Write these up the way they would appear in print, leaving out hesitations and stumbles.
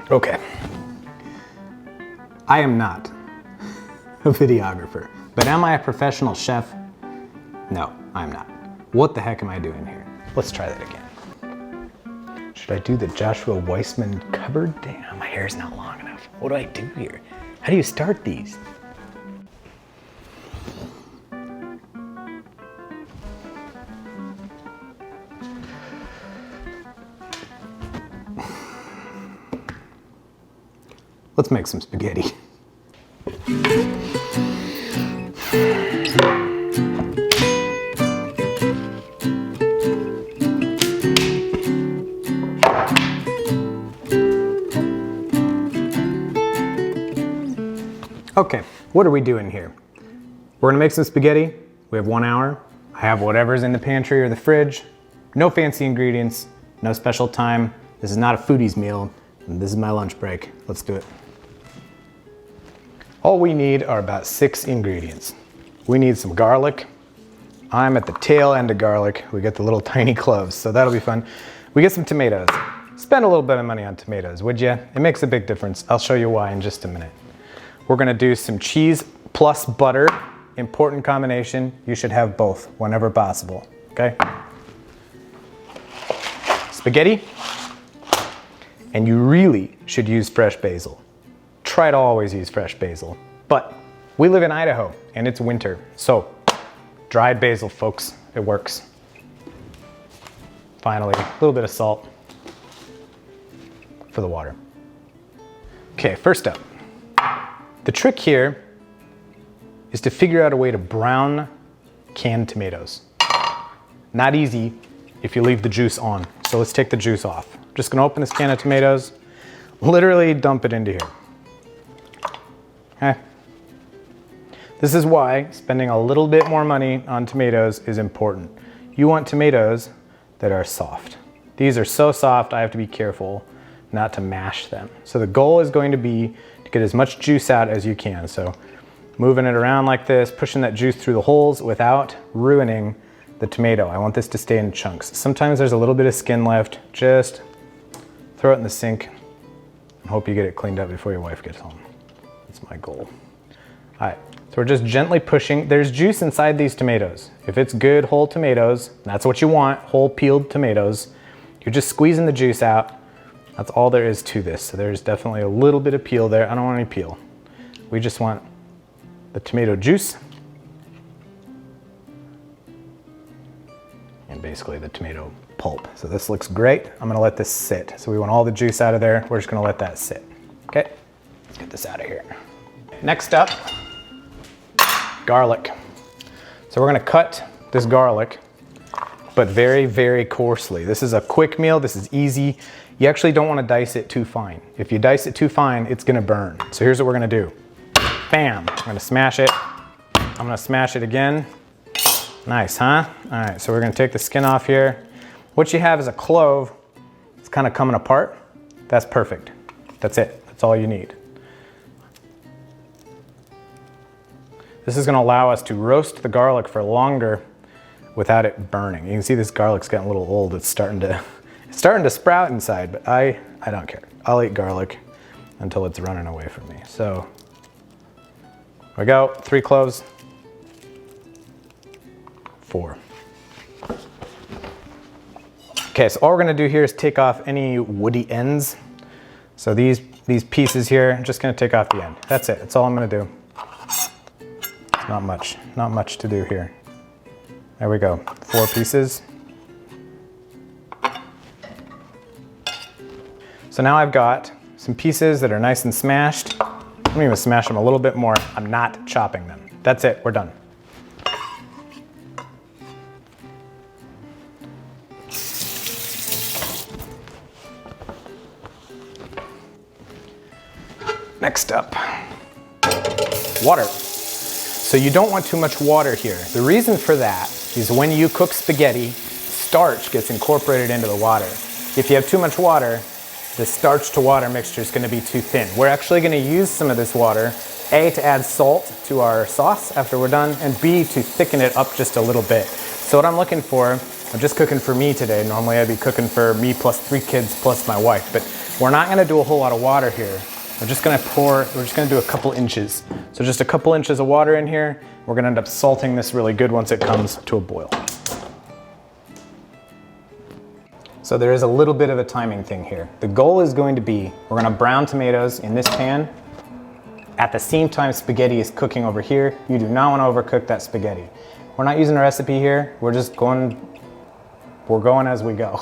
Okay. I am not a videographer, but am I a professional chef? No, I'm not. What the heck am I doing here? Let's try that again. Should I do the Joshua Weissman cupboard? Damn, my hair's not long enough. What do I do here? How do you start these? Let's make some spaghetti. Okay, what are we doing here? We're gonna make some spaghetti. We have 1 hour. I have whatever's in the pantry or the fridge. No fancy ingredients, no special time. This is not a foodie's meal, and this is my lunch break. Let's do it. All we need are about 6 ingredients. We need some garlic. I'm at the tail end of garlic. We get the little tiny cloves, so that'll be fun. We get some tomatoes. Spend a little bit of money on tomatoes, would you? It makes a big difference. I'll show you why in just a minute. We're gonna do some cheese plus butter. Important combination. You should have both whenever possible, okay? Spaghetti, and you really should use fresh basil. Try to always use fresh basil, but we live in Idaho and it's winter, so dried basil, folks, it works. Finally, a little bit of salt for the water. Okay, first up, the trick here is to figure out a way to brown canned tomatoes. Not easy if you leave the juice on, so let's take the juice off. I'm just gonna open this can of tomatoes, literally dump it into here. Okay. This is why spending a little bit more money on tomatoes is important. You want tomatoes that are soft. These are so soft, I have to be careful not to mash them. So the goal is going to be to get as much juice out as you can. So moving it around like this, pushing that juice through the holes without ruining the tomato. I want this to stay in chunks. Sometimes there's a little bit of skin left. Just throw it in the sink and hope you get it cleaned up before your wife gets home. That's my goal. All right, so we're just gently pushing. There's juice inside these tomatoes. If it's good whole tomatoes, that's what you want, whole peeled tomatoes. You're just squeezing the juice out. That's all there is to this. So there's definitely a little bit of peel there. I don't want any peel. We just want the tomato juice and basically the tomato pulp. So this looks great. I'm gonna let this sit. So we want all the juice out of there. We're just gonna let that sit. Okay, let's get this out of here. Next up, garlic. So we're gonna cut this garlic, but very, very coarsely. This is a quick meal, this is easy. You actually don't wanna dice it too fine. If you dice it too fine, it's gonna burn. So here's what we're gonna do. Bam, I'm gonna smash it. I'm gonna smash it again. Nice, huh? All right, so we're gonna take the skin off here. What you have is a clove. It's kind of coming apart. That's perfect. That's it, that's all you need. This is gonna allow us to roast the garlic for longer without it burning. You can see this garlic's getting a little old. It's starting to sprout inside, but I don't care. I'll eat garlic until it's running away from me. So, here we go, 3 cloves, 4. Okay, so all we're gonna do here is take off any woody ends. So these pieces here, I'm just gonna take off the end. That's it, that's all I'm gonna do. Not much to do here. There we go, 4 pieces. So now I've got some pieces that are nice and smashed. I'm gonna smash them a little bit more. I'm not chopping them. That's it, we're done. Next up, water. So you don't want too much water here. The reason for that is when you cook spaghetti, starch gets incorporated into the water. If you have too much water, the starch to water mixture is gonna be too thin. We're actually gonna use some of this water, A, to add salt to our sauce after we're done, and B, to thicken it up just a little bit. So what I'm looking for, I'm just cooking for me today. Normally I'd be cooking for me plus 3 kids plus my wife, but We're not gonna do a whole lot of water here. We're just gonna do a couple inches. So just a couple inches of water in here. We're gonna end up salting this really good once it comes to a boil. So there is a little bit of a timing thing here. The goal is going to be, we're gonna brown tomatoes in this pan. At the same time spaghetti is cooking over here. You do not wanna overcook that spaghetti. We're not using a recipe here. We're going as we go.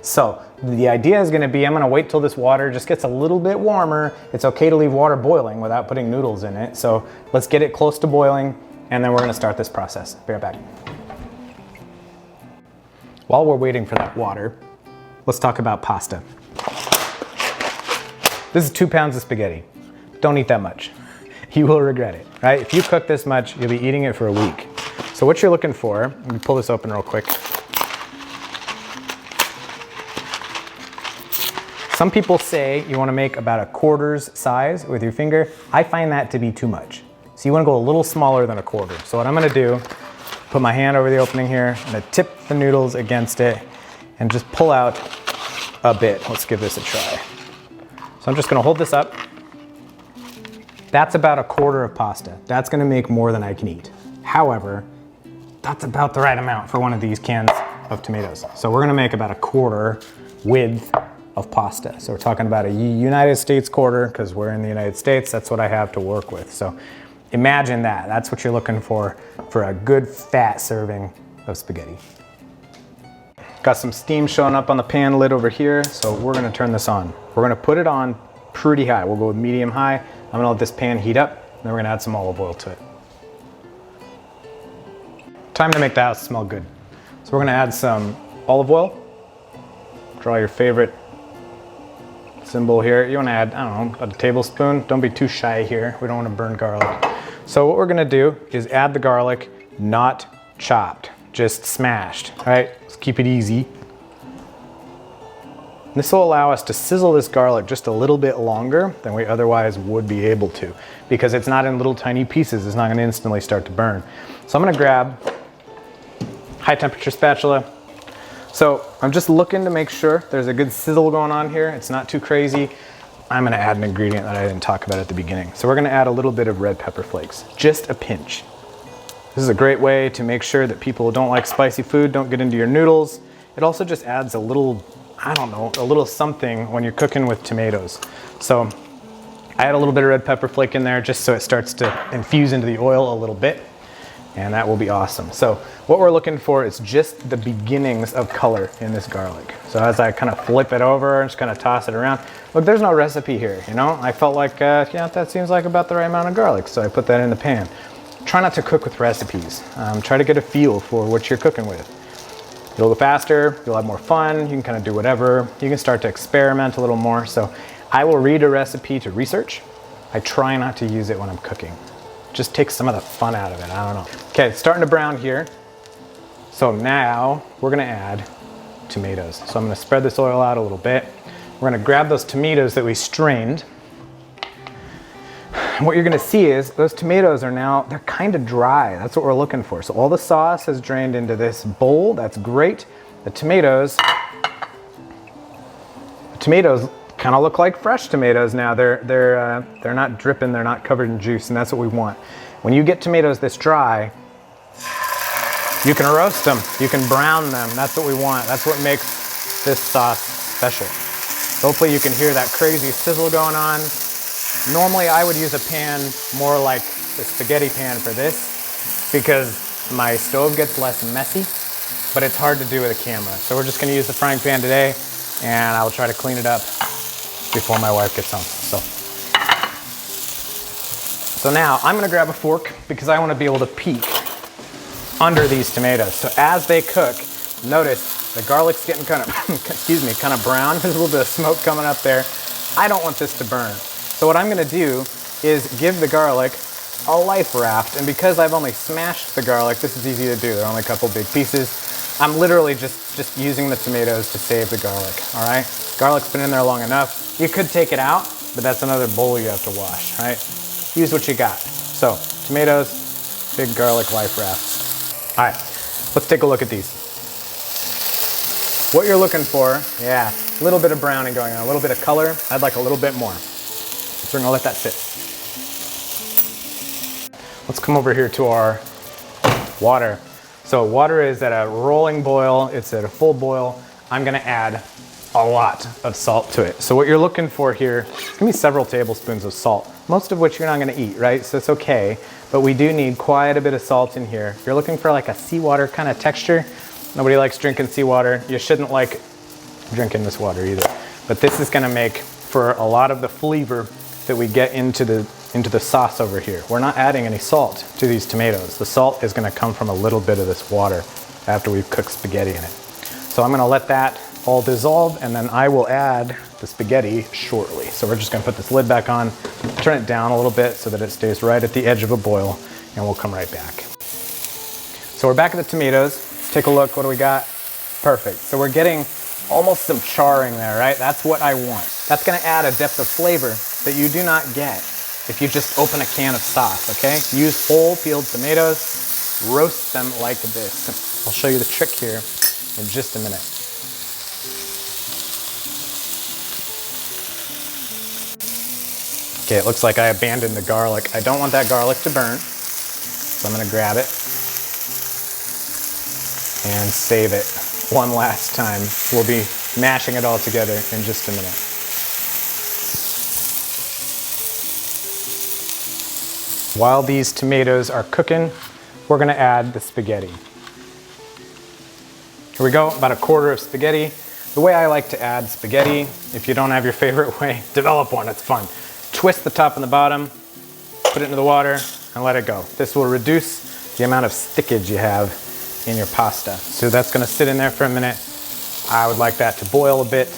So the idea is gonna be, I'm gonna wait till this water just gets a little bit warmer. It's okay to leave water boiling without putting noodles in it. So let's get it close to boiling and then we're gonna start this process. Be right back. While we're waiting for that water, let's talk about pasta. This is 2 pounds of spaghetti. Don't eat that much. You will regret it, right? If you cook this much, you'll be eating it for a week. So what you're looking for, let me pull this open real quick. Some people say you wanna make about a quarter's size with your finger. I find that to be too much. So you wanna go a little smaller than a quarter. So what I'm gonna do, put my hand over the opening here, I'm gonna tip the noodles against it and just pull out a bit. Let's give this a try. So I'm just gonna hold this up. That's about a quarter of pasta. That's gonna make more than I can eat. However, that's about the right amount for one of these cans of tomatoes. So we're gonna make about a quarter width of pasta. So we're talking about a United States quarter, because we're in the United States, that's what I have to work with. So imagine that, that's what you're looking for a good fat serving of spaghetti. Got some steam showing up on the pan lid over here, so we're gonna turn this on. We're gonna put it on pretty high. We'll go with medium high. I'm gonna let this pan heat up, then we're gonna add some olive oil to it. Time to make the house smell good. So we're gonna add some olive oil. Draw your favorite symbol here. You wanna add, I don't know, about a tablespoon. Don't be too shy here. We don't wanna burn garlic. So what we're gonna do is add the garlic, not chopped, just smashed, all right? Let's keep it easy. This will allow us to sizzle this garlic just a little bit longer than we otherwise would be able to, because it's not in little tiny pieces. It's not gonna instantly start to burn. So I'm gonna grab high temperature spatula. So I'm just looking to make sure there's a good sizzle going on here. It's not too crazy. I'm gonna add an ingredient that I didn't talk about at the beginning. So we're gonna add a little bit of red pepper flakes, just a pinch. This is a great way to make sure that people who don't like spicy food don't get into your noodles. It also just adds a little, I don't know, a little something when you're cooking with tomatoes. So I add a little bit of red pepper flake in there just so it starts to infuse into the oil a little bit, and that will be awesome. So what we're looking for is just the beginnings of color in this garlic. So as I kind of flip it over and just kind of toss it around, look, there's no recipe here, you know? I felt like, yeah, that seems like about the right amount of garlic, so I put that in the pan. Try not to cook with recipes. Try to get a feel for what you're cooking with. It'll go faster, you'll have more fun, you can kind of do whatever. You can start to experiment a little more. So I will read a recipe to research. I try not to use it when I'm cooking. Just take some of the fun out of it, I don't know. Okay, it's starting to brown here. So now we're gonna add tomatoes. So I'm gonna spread this oil out a little bit. We're gonna grab those tomatoes that we strained. And what you're gonna see is those tomatoes are now, they're kind of dry. That's what we're looking for. So all the sauce has drained into this bowl. That's great. The tomatoes kind of look like fresh tomatoes now. They're not dripping, they're not covered in juice, and that's what we want. When you get tomatoes this dry, you can roast them, you can brown them. That's what we want. That's what makes this sauce special. So hopefully you can hear that crazy sizzle going on. Normally I would use a pan more like the spaghetti pan for this because my stove gets less messy, but it's hard to do with a camera. So we're just gonna use the frying pan today, and I'll try to clean it up before my wife gets home. So now I'm gonna grab a fork because I wanna be able to peek under these tomatoes. So as they cook, notice the garlic's getting kind of, kind of brown. There's a little bit of smoke coming up there. I don't want this to burn. So what I'm gonna do is give the garlic a life raft, and because I've only smashed the garlic, this is easy to do. There are only a couple big pieces. I'm literally just using the tomatoes to save the garlic, all right? Garlic's been in there long enough. You could take it out, but that's another bowl you have to wash, right? Use what you got. So, tomatoes, big garlic life raft. All right, let's take a look at these. What you're looking for, yeah, a little bit of browning going on, a little bit of color. I'd like a little bit more. So we're gonna let that sit. Let's come over here to our water. So water is at a rolling boil, it's at a full boil. I'm gonna add a lot of salt to it. So what you're looking for here, it's gonna be several tablespoons of salt, most of which you're not gonna eat, right? So it's okay, but we do need quite a bit of salt in here. If you're looking for like a seawater kind of texture, nobody likes drinking seawater. You shouldn't like drinking this water either. But this is gonna make for a lot of the flavor that we get into the sauce over here. We're not adding any salt to these tomatoes. The salt is gonna come from a little bit of this water after we've cooked spaghetti in it. So I'm gonna let that all dissolve, and then I will add the spaghetti shortly. So we're just gonna put this lid back on, turn it down a little bit so that it stays right at the edge of a boil, and we'll come right back. So we're back at the tomatoes. Take a look, what do we got? Perfect. So we're getting almost some charring there, right? That's what I want. That's gonna add a depth of flavor that you do not get if you just open a can of sauce, okay? Use whole peeled tomatoes, roast them like this. I'll show you the trick here in just a minute. Okay, it looks like I abandoned the garlic. I don't want that garlic to burn, so I'm gonna grab it and save it one last time. We'll be mashing it all together in just a minute. While these tomatoes are cooking, we're gonna add the spaghetti. Here we go, about a quarter of spaghetti. The way I like to add spaghetti, if you don't have your favorite way, develop one, it's fun. Twist the top and the bottom, put it into the water, and let it go. This will reduce the amount of stickage you have in your pasta. So that's gonna sit in there for a minute. I would like that to boil a bit,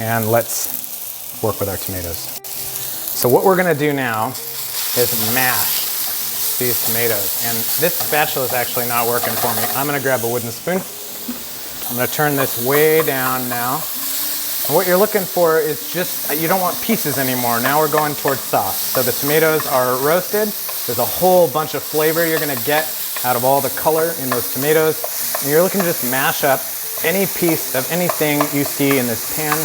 and let's work with our tomatoes. So what we're gonna do now is mash these tomatoes. And this spatula is actually not working for me. I'm gonna grab a wooden spoon. I'm gonna turn this way down now. And what you're looking for is just, you don't want pieces anymore. Now we're going towards sauce. So the tomatoes are roasted. There's a whole bunch of flavor you're gonna get out of all the color in those tomatoes. And you're looking to just mash up any piece of anything you see in this pan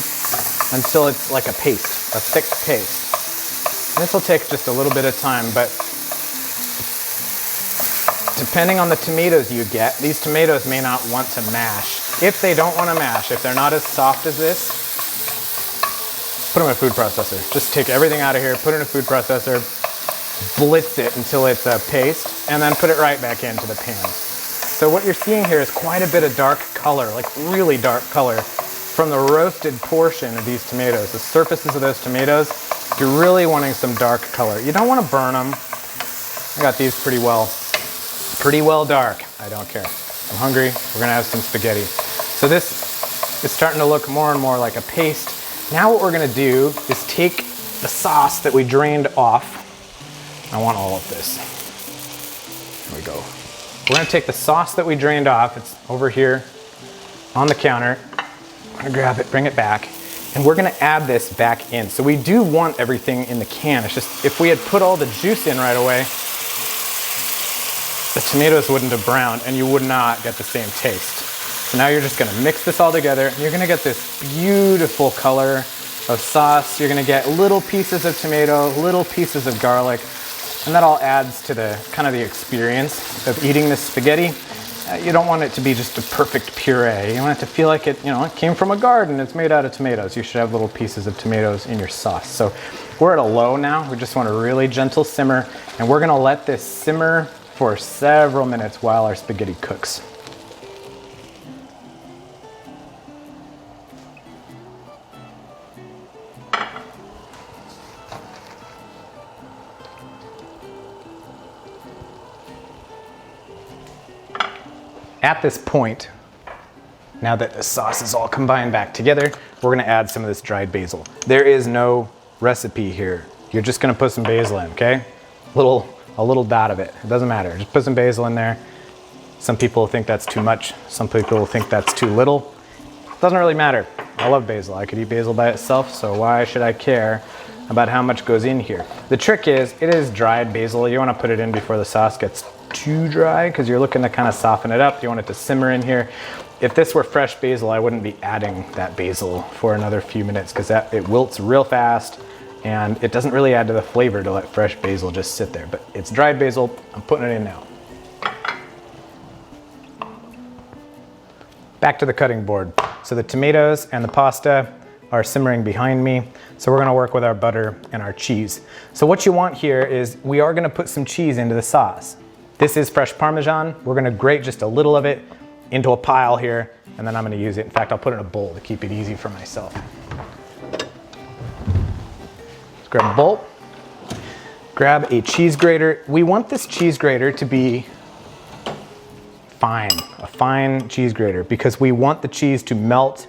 until it's like a paste, a thick paste. And this will take just a little bit of time, but depending on the tomatoes you get, these tomatoes may not want to mash. If they don't want to mash, if they're not as soft as this, put them in a food processor. Just take everything out of here, put it in a food processor, blitz it until it's a paste, and then put it right back into the pan. So what you're seeing here is quite a bit of dark color, like really dark color, from the roasted portion of these tomatoes. The surfaces of those tomatoes, you're really wanting some dark color. You don't want to burn them. I got these pretty well dark. I don't care. I'm hungry. We're gonna have some spaghetti. So this is starting to look more and more like a paste. Now what we're gonna do is take the sauce that we drained off. I want all of this. There we go. We're gonna take the sauce that we drained off. It's over here on the counter. I'm gonna grab it, bring it back, and we're gonna add this back in. So we do want everything in the can. It's just, if we had put all the juice in right away, the tomatoes wouldn't have browned and you would not get the same taste. So now you're just gonna mix this all together and you're gonna get this beautiful color of sauce. You're gonna get little pieces of tomato, little pieces of garlic, and that all adds to the kind of the experience of eating this spaghetti. You don't want it to be just a perfect puree. You want it to feel like it, it came from a garden. It's made out of tomatoes. You should have little pieces of tomatoes in your sauce. So we're at a low now. We just want a really gentle simmer, and we're gonna let this simmer for several minutes while our spaghetti cooks. At this point, now that the sauce is all combined back together, we're gonna add some of this dried basil. There is no recipe here. You're just gonna put some basil in, okay? A little dot of it. It doesn't matter. Just put some basil in there. Some people think that's too much. Some people think that's too little. Doesn't really matter. I love basil. I could eat basil by itself, so why should I care about how much goes in here? The trick is, it is dried basil. You wanna put it in before the sauce gets too dry because you're looking to kind of soften it up. You want it to simmer in here. If this were fresh basil, I wouldn't be adding that basil for another few minutes because it wilts real fast and it doesn't really add to the flavor to let fresh basil just sit there. But it's dried basil, I'm putting it in now. Back to the cutting board. So the tomatoes and the pasta are simmering behind me. So we're gonna work with our butter and our cheese. So what you want here is we are gonna put some cheese into the sauce. This is fresh Parmesan. We're gonna grate just a little of it into a pile here, and then I'm gonna use it. In fact, I'll put it in a bowl to keep it easy for myself. Let's grab a bowl, grab a cheese grater. We want this cheese grater to be fine, a fine cheese grater, because we want the cheese to melt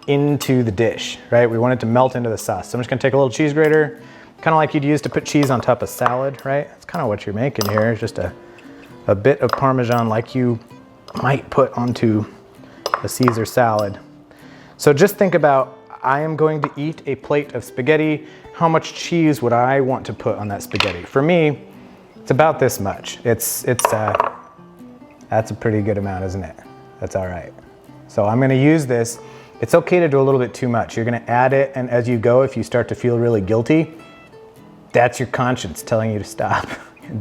into the dish, right? We want it to melt into the sauce. So I'm just gonna take a little cheese grater, kind of like you'd use to put cheese on top of salad, right? That's kind of what you're making here. It's just a bit of Parmesan like you might put onto a Caesar salad. So just think about, I am going to eat a plate of spaghetti. How much cheese would I want to put on that spaghetti? For me, it's about this much. That's a pretty good amount, isn't it? That's all right. So I'm gonna use this. It's okay to do a little bit too much. You're gonna add it, and as you go, if you start to feel really guilty, that's your conscience telling you to stop.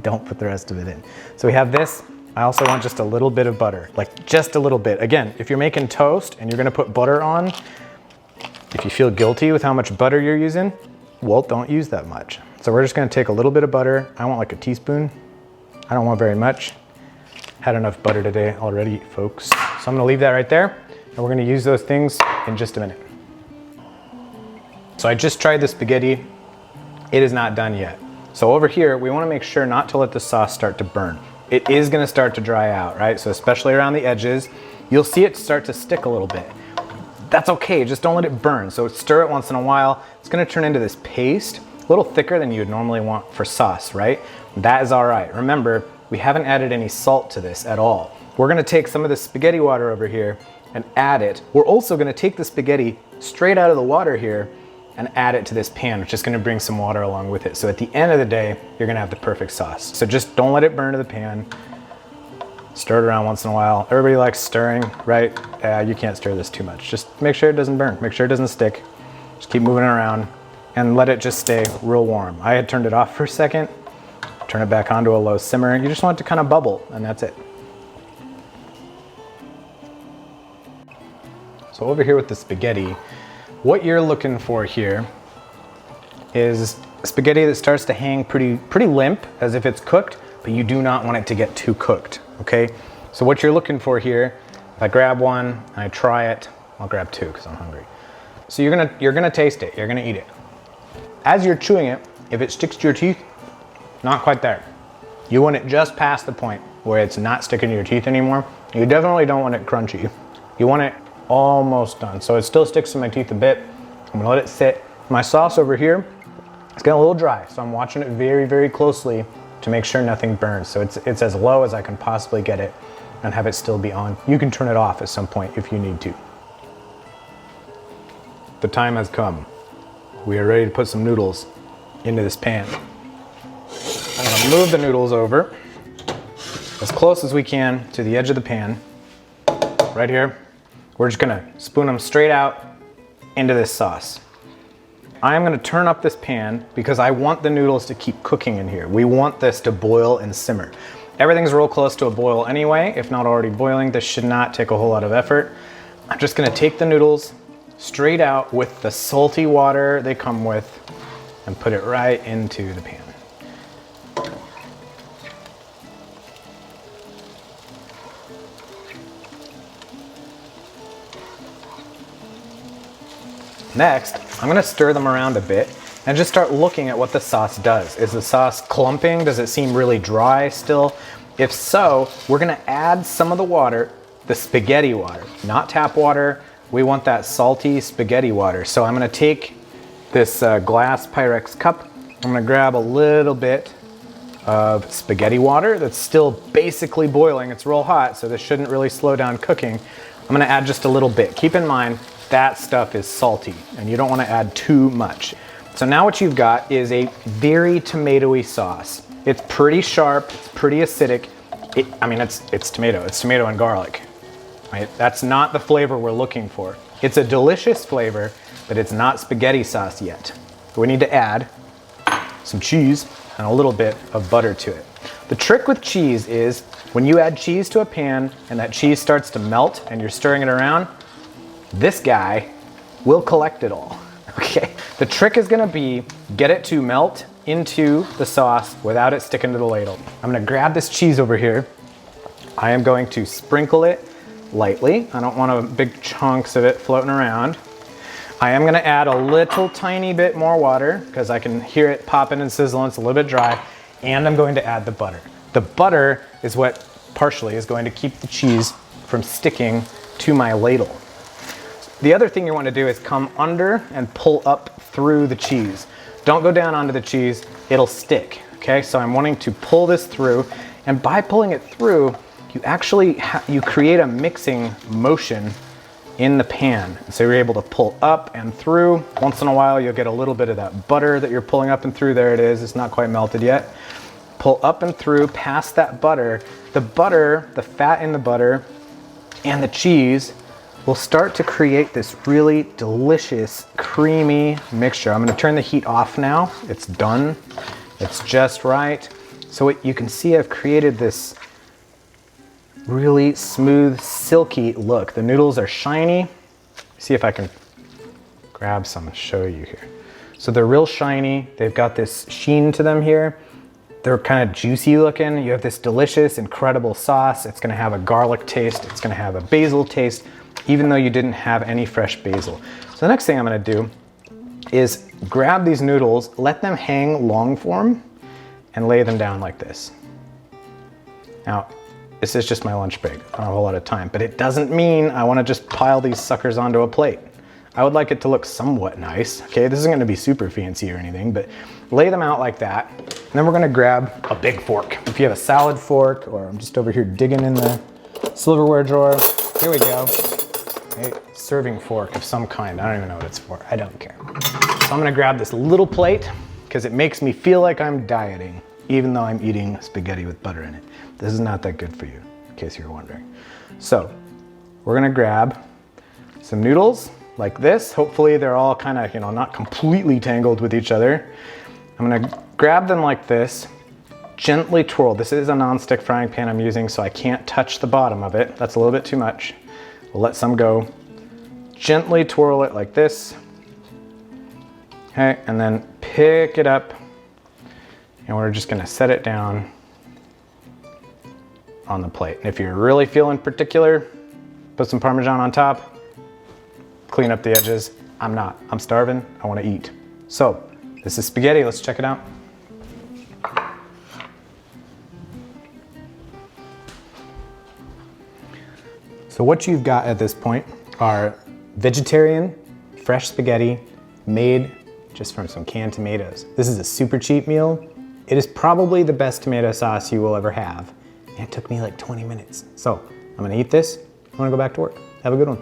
Don't put the rest of it in. So we have this. I also want just a little bit of butter, like just a little bit. Again, if you're making toast and you're gonna put butter on, if you feel guilty with how much butter you're using, well, don't use that much. So we're just gonna take a little bit of butter. I want like a teaspoon. I don't want very much. Had enough butter today already, folks. So I'm gonna leave that right there, and we're gonna use those things in just a minute. So I just tried the spaghetti. It is not done yet. So over here, we wanna make sure not to let the sauce start to burn. It is gonna start to dry out, right? So especially around the edges, you'll see it start to stick a little bit. That's okay, just don't let it burn. So stir it once in a while. It's gonna turn into this paste, a little thicker than you would normally want for sauce, right? That is all right. Remember, we haven't added any salt to this at all. We're gonna take some of the spaghetti water over here and add it. We're also gonna take the spaghetti straight out of the water here and add it to this pan, which is gonna bring some water along with it. So at the end of the day, you're gonna have the perfect sauce. So just don't let it burn to the pan. Stir it around once in a while. Everybody likes stirring, right? You can't stir this too much. Just make sure it doesn't burn, make sure it doesn't stick. Just keep moving it around and let it just stay real warm. I had turned it off for a second, turn it back onto a low simmer. You just want it to kind of bubble, and that's it. So over here with the spaghetti, what you're looking for here is spaghetti that starts to hang pretty limp, as if it's cooked, but you do not want it to get too cooked, okay? So what you're looking for here, if I grab one and I try it, I'll grab two because I'm hungry. So you're gonna taste it, you're gonna eat it. As you're chewing it, if it sticks to your teeth, not quite there. You want it just past the point where it's not sticking to your teeth anymore. You definitely don't want it crunchy. You want it almost done. So it still sticks to my teeth a bit. I'm gonna let it sit. My sauce over here, it's getting a little dry, so I'm watching it very, very closely to make sure nothing burns. So it's as low as I can possibly get it and have it still be on. You can turn it off at some point if you need to. The time has come. We are ready to put some noodles into this pan. I'm gonna move the noodles over as close as we can to the edge of the pan, right here. We're just gonna spoon them straight out into this sauce. I'm gonna turn up this pan because I want the noodles to keep cooking in here. We want this to boil and simmer. Everything's real close to a boil anyway, if not already boiling. This should not take a whole lot of effort. I'm just gonna take the noodles straight out with the salty water they come with and put it right into the pan. Next, I'm gonna stir them around a bit and just start looking at what the sauce does. Is the sauce clumping? Does it seem really dry still? If so, we're gonna add some of the water, the spaghetti water, not tap water. We want that salty spaghetti water. So I'm gonna take this glass Pyrex cup. I'm gonna grab a little bit of spaghetti water that's still basically boiling. It's real hot, so this shouldn't really slow down cooking. I'm gonna add just a little bit. Keep in mind, that stuff is salty and you don't want to add too much. So now what you've got is a very tomatoey sauce. It's pretty sharp, it's pretty acidic. I mean, it's tomato. It's tomato and garlic, right? That's not the flavor we're looking for. It's a delicious flavor, but it's not spaghetti sauce yet. We need to add some cheese and a little bit of butter to it. The trick with cheese is when you add cheese to a pan and that cheese starts to melt and you're stirring it around, this guy will collect it all, okay? The trick is gonna be get it to melt into the sauce without it sticking to the ladle. I'm gonna grab this cheese over here. I am going to sprinkle it lightly. I don't want big chunks of it floating around. I am gonna add a little tiny bit more water because I can hear it popping and sizzling. It's a little bit dry. And I'm going to add the butter. The butter is what partially is going to keep the cheese from sticking to my ladle. The other thing you want to do is come under and pull up through the cheese. Don't go down onto the cheese, it'll stick, okay? So I'm wanting to pull this through, and by pulling it through, you actually you create a mixing motion in the pan. So you're able to pull up and through. Once in a while, you'll get a little bit of that butter that you're pulling up and through. There it is, it's not quite melted yet. Pull up and through past that butter. The butter, the fat in the butter, and the cheese will start to create this really delicious, creamy mixture. I'm gonna turn the heat off now. It's done. It's just right. So you can see I've created this really smooth, silky look. The noodles are shiny. See if I can grab some and show you here. So they're real shiny. They've got this sheen to them here. They're kind of juicy looking. You have this delicious, incredible sauce. It's gonna have a garlic taste. It's gonna have a basil taste, even though you didn't have any fresh basil. So the next thing I'm gonna do is grab these noodles, let them hang long form, and lay them down like this. Now, this is just my lunch break. I don't have a whole lot of time, but it doesn't mean I wanna just pile these suckers onto a plate. I would like it to look somewhat nice, okay? This isn't gonna be super fancy or anything, but lay them out like that. And then we're gonna grab a big fork. If you have a salad fork, or I'm just over here digging in the silverware drawer, here we go. A serving fork of some kind. I don't even know what it's for. I don't care. So I'm gonna grab this little plate because it makes me feel like I'm dieting, even though I'm eating spaghetti with butter in it. This is not that good for you, in case you're wondering. So we're gonna grab some noodles like this. Hopefully they're all kind of, not completely tangled with each other. I'm gonna grab them like this, gently twirl. This is a non-stick frying pan I'm using, so I can't touch the bottom of it. That's a little bit too much. We'll let some go. Gently twirl it like this. Okay, and then pick it up, and we're just gonna set it down on the plate. And if you're really feeling particular, put some Parmesan on top, clean up the edges. I'm not, I'm starving, I wanna eat. So, this is spaghetti, let's check it out. So what you've got at this point are vegetarian, fresh spaghetti made just from some canned tomatoes. This is a super cheap meal. It is probably the best tomato sauce you will ever have. And it took me like 20 minutes. So I'm gonna eat this, I'm gonna go back to work. Have a good one.